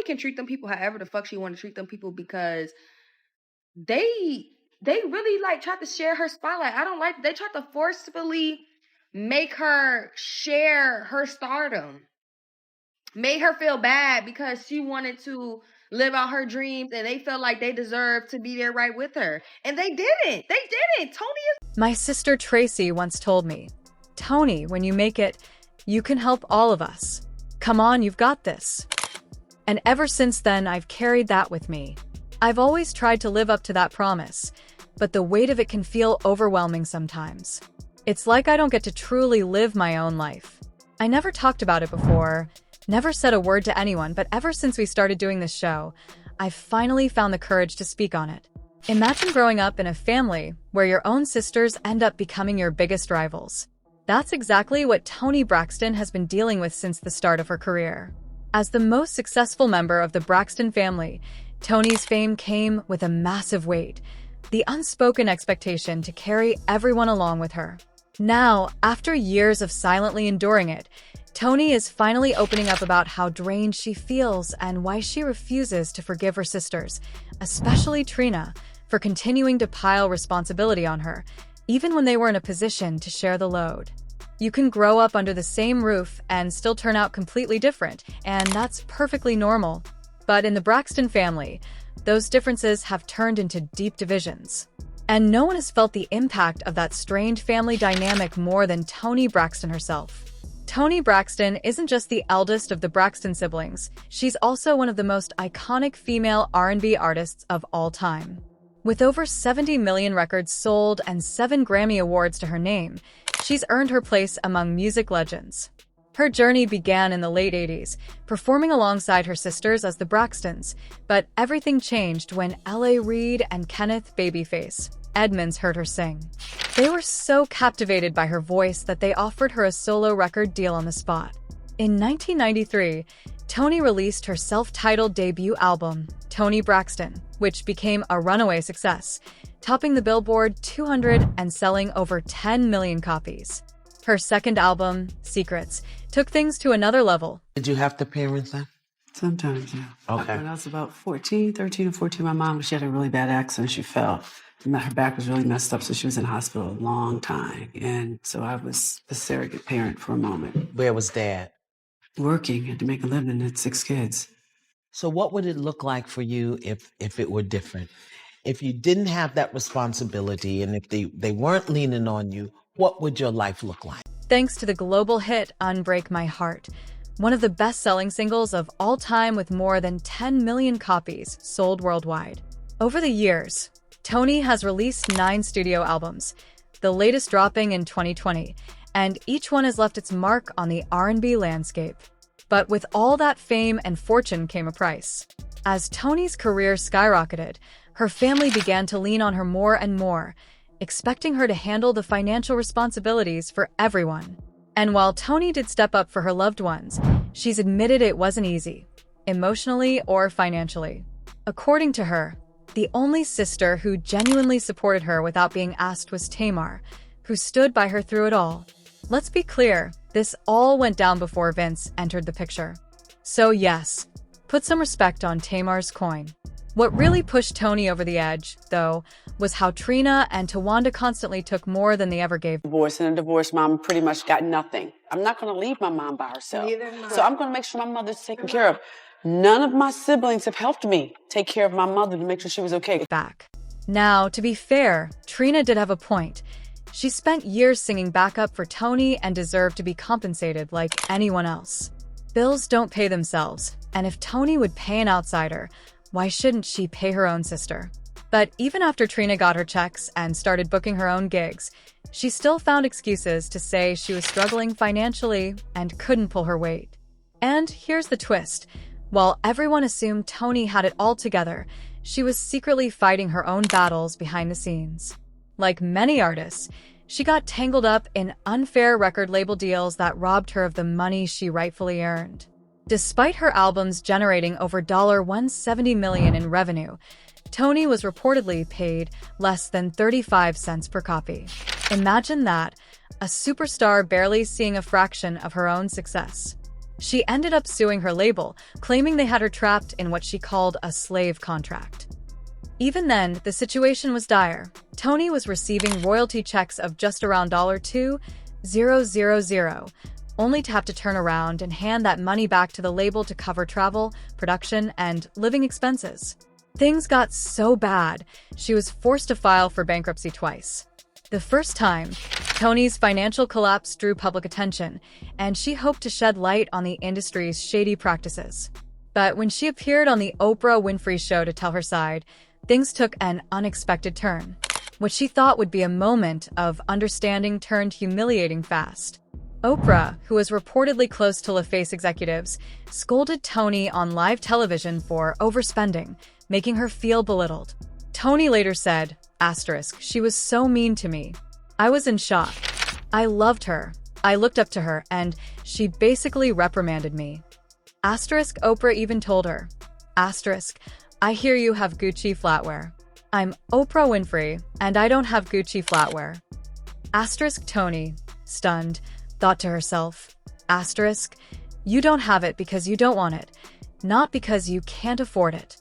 Toni can treat them people however the fuck she want to treat them people because they really like tried to share her spotlight. I don't like they tried to forcefully make her share her stardom. Made her feel bad because she wanted to live out her dreams and they felt like they deserved to be there right with her. And they didn't. Toni is... My sister Tracy once told me, Toni, when you make it, you can help all of us. Come on, you've got this. And ever since then, I've carried that with me. I've always tried to live up to that promise, but the weight of it can feel overwhelming sometimes. It's like I don't get to truly live my own life. I never talked about it before, never said a word to anyone, but ever since we started doing this show, I've finally found the courage to speak on it. Imagine growing up in a family where your own sisters end up becoming your biggest rivals. That's exactly what Toni Braxton has been dealing with since the start of her career. As the most successful member of the Braxton family, Toni's fame came with a massive weight, the unspoken expectation to carry everyone along with her. Now, after years of silently enduring it, Toni is finally opening up about how drained she feels and why she refuses to forgive her sisters, especially Trina, for continuing to pile responsibility on her, even when they were in a position to share the load. You can grow up under the same roof and still turn out completely different, and that's perfectly normal. But in the Braxton family, those differences have turned into deep divisions. And no one has felt the impact of that strained family dynamic more than Toni Braxton herself. Toni Braxton isn't just the eldest of the Braxton siblings, she's also one of the most iconic female R&B artists of all time. With over 70 million records sold and 7 Grammy Awards to her name, she's earned her place among music legends. Her journey began in the late 80s, performing alongside her sisters as the Braxtons, but everything changed when L.A. Reid and Kenneth "Babyface" Edmonds heard her sing. They were so captivated by her voice that they offered her a solo record deal on the spot. In 1993, Toni released her self-titled debut album, Toni Braxton, which became a runaway success, topping the Billboard 200 and selling over 10 million copies. Her second album, Secrets, took things to another level. Did you have to parent them? Sometimes, yeah. Okay. When I was about 13 or 14, my mom, she had a really bad accident. She fell. Her back was really messed up, so she was in the hospital a long time. And so I was a surrogate parent for a moment. Where was Dad? Working, had to make a living, had 6 kids. So what would it look like for you if it were different? If you didn't have that responsibility and if they weren't leaning on you, what would your life look like? Thanks to the global hit Unbreak My Heart, one of the best-selling singles of all time with more than 10 million copies sold worldwide. Over the years, Toni has released 9 studio albums, the latest dropping in 2020, and each one has left its mark on the R&B landscape. But with all that fame and fortune came a price. As Toni's career skyrocketed, her family began to lean on her more and more, expecting her to handle the financial responsibilities for everyone. And while Toni did step up for her loved ones, she's admitted it wasn't easy, emotionally or financially. According to her, the only sister who genuinely supported her without being asked was Tamar, who stood by her through it all. Let's be clear, this all went down before Vince entered the picture. So yes, put some respect on Tamar's coin. What really pushed Toni over the edge, though, was how Trina and Tawanda constantly took more than they ever gave. Divorce and a divorced mom pretty much got nothing. I'm not going to leave my mom by herself. So I'm going to make sure my mother's taken care of. None of my siblings have helped me take care of my mother to make sure she was okay. Back. Now, to be fair, Trina did have a point. She spent years singing backup for Toni and deserved to be compensated like anyone else. Bills don't pay themselves, and if Toni would pay an outsider, why shouldn't she pay her own sister? But even after Trina got her checks and started booking her own gigs, she still found excuses to say she was struggling financially and couldn't pull her weight. And here's the twist. While everyone assumed Toni had it all together, she was secretly fighting her own battles behind the scenes. Like many artists, she got tangled up in unfair record label deals that robbed her of the money she rightfully earned. Despite her albums generating over $170 million in revenue, Toni was reportedly paid less than 35 cents per copy. Imagine that, a superstar barely seeing a fraction of her own success. She ended up suing her label, claiming they had her trapped in what she called a slave contract. Even then, the situation was dire. Toni was receiving royalty checks of just around $2,000, only to have to turn around and hand that money back to the label to cover travel, production, and living expenses. Things got so bad, she was forced to file for bankruptcy twice. The first time, Toni's financial collapse drew public attention, and she hoped to shed light on the industry's shady practices. But when she appeared on the Oprah Winfrey Show to tell her side, things took an unexpected turn. What she thought would be a moment of understanding turned humiliating fast. Oprah, who was reportedly close to LaFace executives, scolded Toni on live television for overspending, making her feel belittled. Toni later said, "She was so mean to me. I was in shock. I loved her. I looked up to her, and she basically reprimanded me." Oprah even told her, "I hear you have Gucci flatware. I'm Oprah Winfrey, and I don't have Gucci flatware." Toni, stunned, thought to herself, "You don't have it because you don't want it, not because you can't afford it."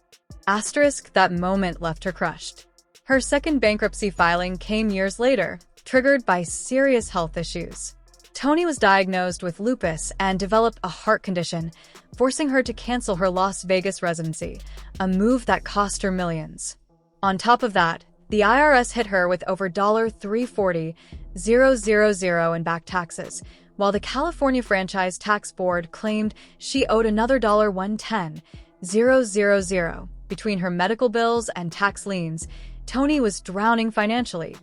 That moment left her crushed. Her second bankruptcy filing came years later, triggered by serious health issues. Toni was diagnosed with lupus and developed a heart condition, forcing her to cancel her Las Vegas residency, a move that cost her millions. On top of that, the IRS hit her with over $340,000 in back taxes, while the California Franchise Tax Board claimed she owed another $110,000. Between her medical bills and tax liens, Toni was drowning financially.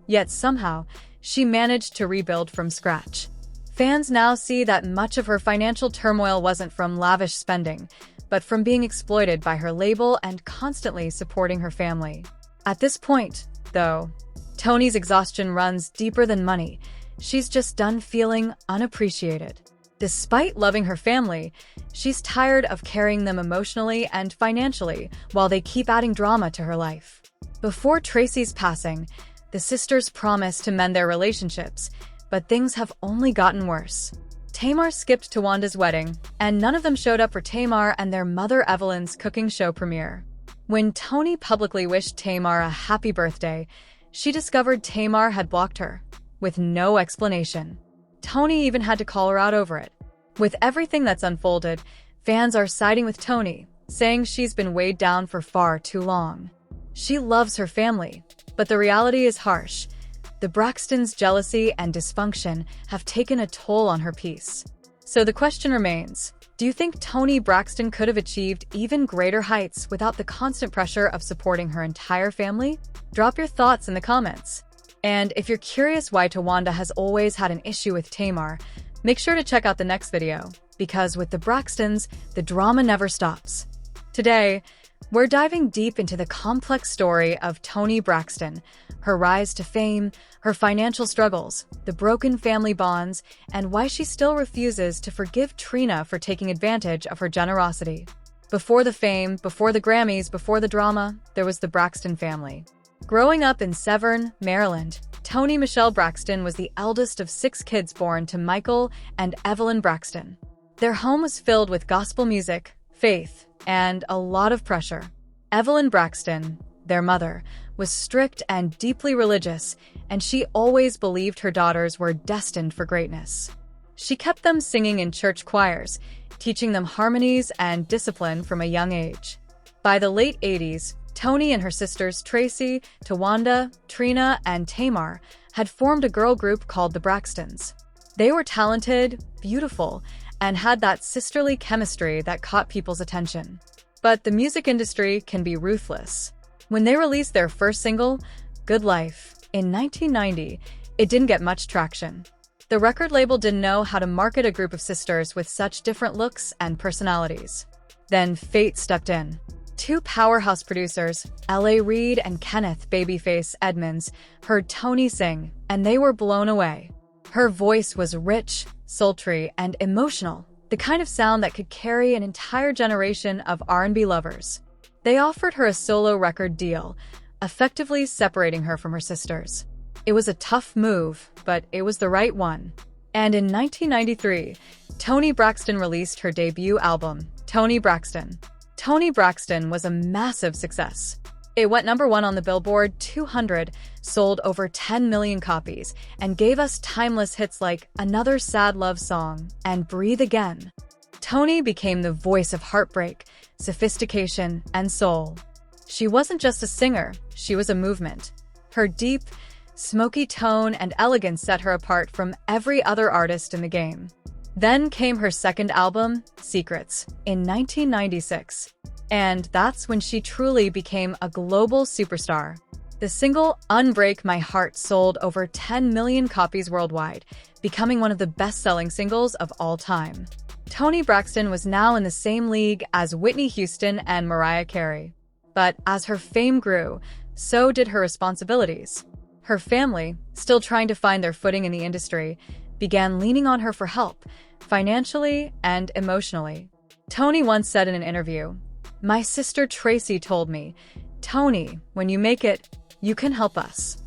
Yet somehow, she managed to rebuild from scratch. Fans now see that much of her financial turmoil wasn't from lavish spending, but from being exploited by her label and constantly supporting her family. At this point, though, Toni's exhaustion runs deeper than money. She's just done feeling unappreciated. Despite loving her family, she's tired of carrying them emotionally and financially while they keep adding drama to her life. Before Tracy's passing, the sisters promised to mend their relationships, but things have only gotten worse. Tamar skipped Tawanda's wedding, and none of them showed up for Tamar and their mother Evelyn's cooking show premiere. When Toni publicly wished Tamar a happy birthday, she discovered Tamar had blocked her, with no explanation. Toni even had to call her out over it. With everything that's unfolded, fans are siding with Toni, saying she's been weighed down for far too long. She loves her family, but the reality is harsh. The Braxtons' jealousy and dysfunction have taken a toll on her peace. So the question remains, do you think Toni Braxton could have achieved even greater heights without the constant pressure of supporting her entire family? Drop your thoughts in the comments. And if you're curious why Tawanda has always had an issue with Tamar, make sure to check out the next video, because with the Braxtons, the drama never stops. Today, we're diving deep into the complex story of Toni Braxton, her rise to fame, her financial struggles, the broken family bonds, and why she still refuses to forgive Trina for taking advantage of her generosity. Before the fame, before the Grammys, before the drama, there was the Braxton family. Growing up in Severn, Maryland, Toni Michelle Braxton was the eldest of 6 kids born to Michael and Evelyn Braxton. Their home was filled with gospel music, faith, and a lot of pressure. Evelyn Braxton, their mother, was strict and deeply religious, and she always believed her daughters were destined for greatness. She kept them singing in church choirs, teaching them harmonies and discipline from a young age. By the late 80s, Toni and her sisters Tracy, Tawanda, Trina, and Tamar had formed a girl group called the Braxtons. They were talented, beautiful, and had that sisterly chemistry that caught people's attention. But the music industry can be ruthless. When they released their first single, Good Life, in 1990, it didn't get much traction. The record label didn't know how to market a group of sisters with such different looks and personalities. Then fate stepped in. 2 powerhouse producers, L.A. Reid and Kenneth "Babyface" Edmonds, heard Toni sing, and they were blown away. Her voice was rich, sultry, and emotional, the kind of sound that could carry an entire generation of R&B lovers. They offered her a solo record deal, effectively separating her from her sisters. It was a tough move, but it was the right one. And in 1993, Toni Braxton released her debut album, Toni Braxton. Toni Braxton was a massive success. It went #1 on the Billboard 200, sold over 10 million copies, and gave us timeless hits like Another Sad Love Song and Breathe Again. Toni became the voice of heartbreak, sophistication, and soul. She wasn't just a singer, she was a movement. Her deep, smoky tone and elegance set her apart from every other artist in the game. Then came her second album, Secrets, in 1996. And that's when she truly became a global superstar. The single Unbreak My Heart sold over 10 million copies worldwide, becoming one of the best-selling singles of all time. Toni Braxton was now in the same league as Whitney Houston and Mariah Carey. But as her fame grew, so did her responsibilities. Her family, still trying to find their footing in the industry, began leaning on her for help, financially and emotionally. Toni once said in an interview, "My sister Tracy told me, 'Toni, when you make it, you can help us.'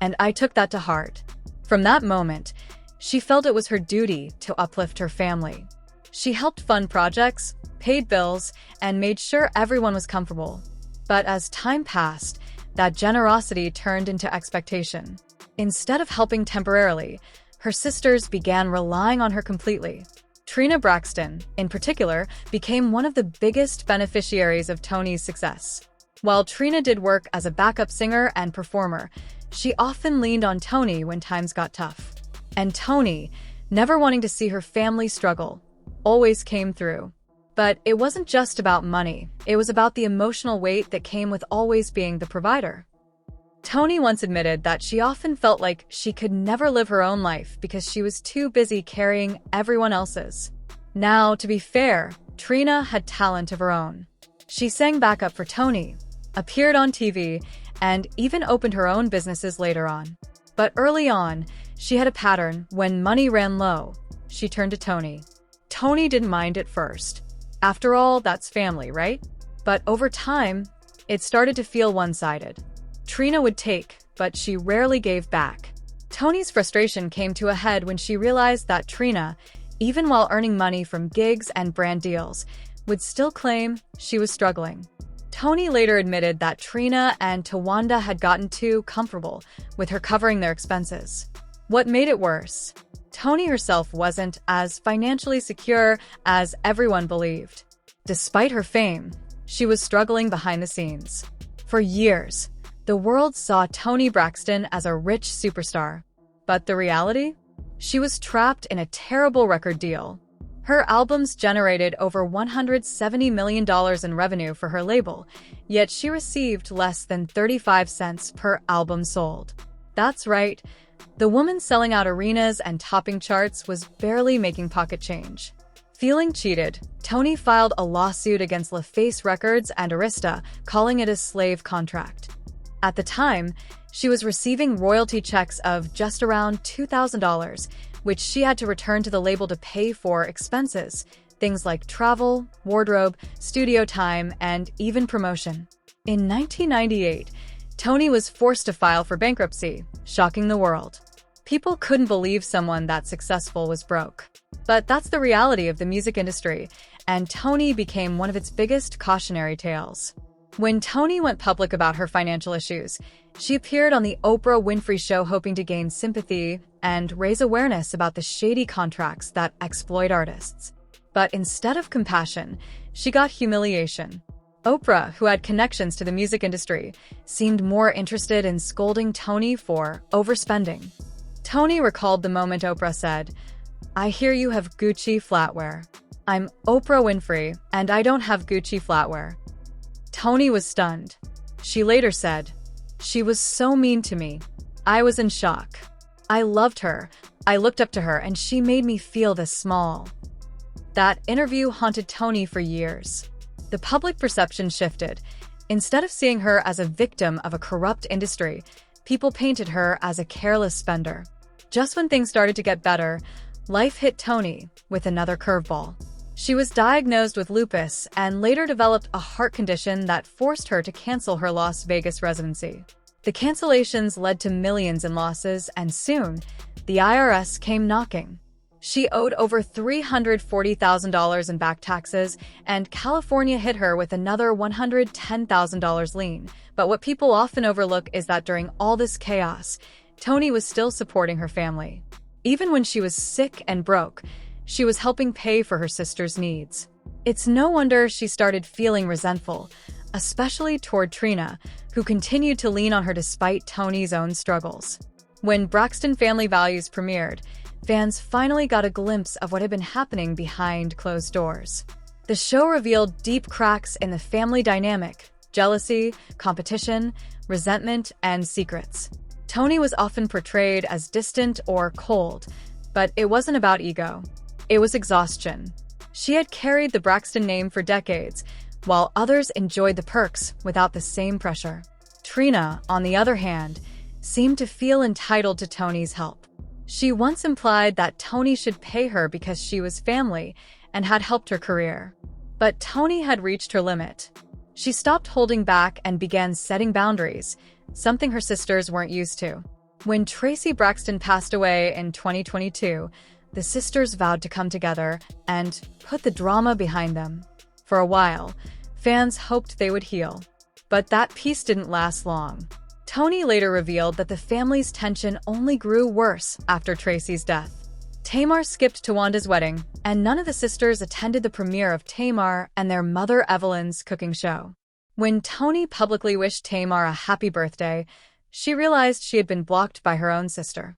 And I took that to heart. From that moment, she felt it was her duty to uplift her family. She helped fund projects, paid bills, and made sure everyone was comfortable. But as time passed, that generosity turned into expectation. Instead of helping temporarily, her sisters began relying on her completely. Trina Braxton, in particular, became one of the biggest beneficiaries of Toni's success. While Trina did work as a backup singer and performer, she often leaned on Toni when times got tough. And Toni, never wanting to see her family struggle, always came through. But it wasn't just about money, it was about the emotional weight that came with always being the provider. Toni once admitted that she often felt like she could never live her own life because she was too busy carrying everyone else's. Now, to be fair, Trina had talent of her own. She sang backup for Toni, appeared on TV, and even opened her own businesses later on. But early on, she had a pattern. When money ran low, she turned to Toni. Toni didn't mind at first. After all, that's family, right? But over time, it started to feel one-sided. Trina would take, but she rarely gave back. Toni's frustration came to a head when she realized that Trina, even while earning money from gigs and brand deals, would still claim she was struggling. Toni later admitted that Trina and Tawanda had gotten too comfortable with her covering their expenses. What made it worse? Toni herself wasn't as financially secure as everyone believed. Despite her fame, she was struggling behind the scenes. For years, the world saw Toni Braxton as a rich superstar. But the reality? She was trapped in a terrible record deal. Her albums generated over $170 million in revenue for her label, yet she received less than 35 cents per album sold. That's right, the woman selling out arenas and topping charts was barely making pocket change. Feeling cheated, Toni filed a lawsuit against LaFace Records and Arista, calling it a slave contract. At the time, she was receiving royalty checks of just around $2,000, which she had to return to the label to pay for expenses, things like travel, wardrobe, studio time, and even promotion. In 1998, Toni was forced to file for bankruptcy, shocking the world. People couldn't believe someone that successful was broke. But that's the reality of the music industry, and Toni became one of its biggest cautionary tales. When Toni went public about her financial issues, she appeared on the Oprah Winfrey Show hoping to gain sympathy and raise awareness about the shady contracts that exploit artists. But instead of compassion, she got humiliation. Oprah, who had connections to the music industry, seemed more interested in scolding Toni for overspending. Toni recalled the moment Oprah said, "I hear you have Gucci flatware. I'm Oprah Winfrey, and I don't have Gucci flatware." Toni was stunned. She later said, "She was so mean to me. I was in shock. I loved her. I looked up to her, and she made me feel this small." That interview haunted Toni for years. The public perception shifted. Instead of seeing her as a victim of a corrupt industry, people painted her as a careless spender. Just when things started to get better, life hit Toni with another curveball. She was diagnosed with lupus and later developed a heart condition that forced her to cancel her Las Vegas residency. The cancellations led to millions in losses, and soon, the IRS came knocking. She owed over $340,000 in back taxes, and California hit her with another $110,000 lien. But what people often overlook is that during all this chaos, Toni was still supporting her family. Even when she was sick and broke, she was helping pay for her sister's needs. It's no wonder she started feeling resentful, especially toward Trina, who continued to lean on her despite Toni's own struggles. When Braxton Family Values premiered, fans finally got a glimpse of what had been happening behind closed doors. The show revealed deep cracks in the family dynamic: jealousy, competition, resentment, and secrets. Toni was often portrayed as distant or cold, but it wasn't about ego. It was exhaustion. She had carried the Braxton name for decades, while others enjoyed the perks without the same pressure. Trina, on the other hand, seemed to feel entitled to Toni's help. She once implied that Toni should pay her because she was family and had helped her career. But Toni had reached her limit. She stopped holding back and began setting boundaries, something her sisters weren't used to. When Tracy Braxton passed away in 2022, the sisters vowed to come together and put the drama behind them. For a while, fans hoped they would heal. But that peace didn't last long. Toni later revealed that the family's tension only grew worse after Tracy's death. Tamar skipped Tawanda's wedding, and none of the sisters attended the premiere of Tamar and their mother Evelyn's cooking show. When Toni publicly wished Tamar a happy birthday, she realized she had been blocked by her own sister.